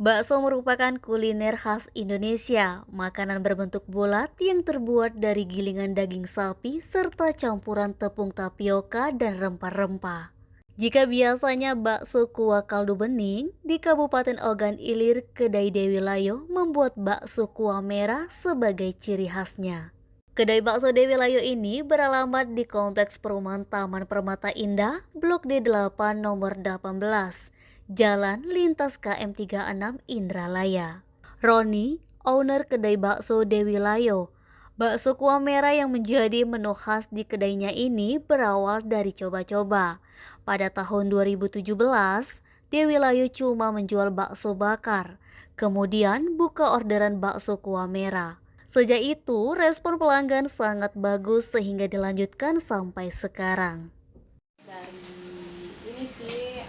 Bakso merupakan kuliner khas Indonesia, makanan berbentuk bulat yang terbuat dari gilingan daging sapi serta campuran tepung tapioka dan rempah-rempah. Jika biasanya bakso kuah kaldu bening, di Kabupaten Ogan Ilir, Kedai Dewi Layo membuat bakso kuah merah sebagai ciri khasnya. Kedai bakso Dewi Layo ini beralamat di Kompleks Perumahan Taman Permata Indah, Blok D8 nomor 18, Jalan Lintas KM 36 Indralaya. Roni, owner kedai bakso Dewi Layo. Bakso kuah merah yang menjadi menu khas di kedainya ini berawal dari coba-coba. Pada tahun 2017, Dewi Layo cuma menjual bakso bakar. Kemudian buka orderan bakso kuah merah. Sejak itu, respon pelanggan sangat bagus sehingga dilanjutkan sampai sekarang. Dari ini sih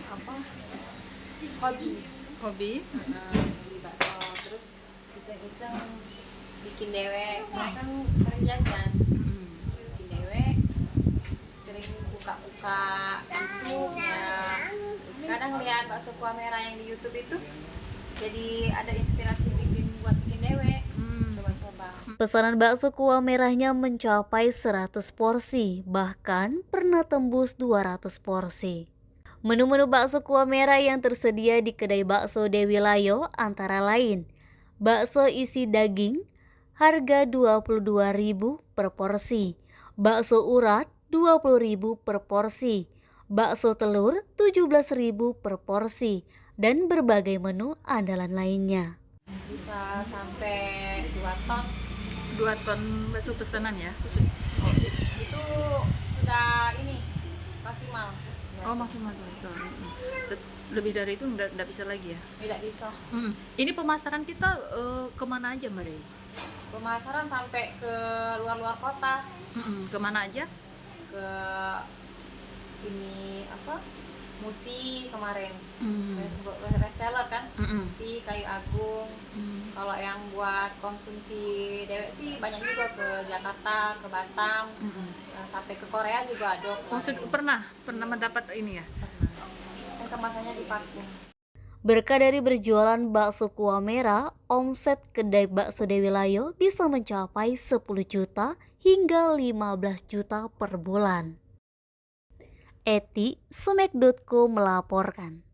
hobi Hobi? beli bakso, terus iseng-iseng bikin dewek. Kan sering jajan, bikin dewek, sering buka-buka YouTube ya. Kadang lihat bakso kuah merah yang di YouTube itu, jadi ada inspirasi buat bikin dewek. Coba-coba. Pesanan bakso kuah merahnya mencapai 100 porsi, bahkan pernah tembus 200 porsi. Menu-menu bakso kuah merah yang tersedia di kedai bakso Dewi Layo antara lain bakso isi daging, harga 22.000 per porsi, bakso urat 20.000 per porsi, bakso telur 17.000 per porsi, dan berbagai menu andalan lainnya. Bisa sampai 2 ton. 2 ton bakso pesanan ya khusus. Oh, Itu sudah ini maksimal. oh maksimal 2 ton. Lebih dari itu nggak bisa lagi ya. Tidak bisa. Ini pemasaran kita kemana aja Mbak Rey? Pemasaran sampai ke luar-luar kota, Kemana aja? ke ini Musi kemarin, reseller kan, Musi, Kayu Agung. Kalau yang buat konsumsi dewek sih banyak juga ke Jakarta, ke Batam, sampai ke Korea juga ada. Pernah mendapat ini ya? Pernah. Kan kemasannya di parfum. Berkah dari berjualan bakso kuah merah, omset kedai bakso Dewi Layo bisa mencapai 10 juta hingga 15 juta per bulan. Eti, Sumek.co melaporkan.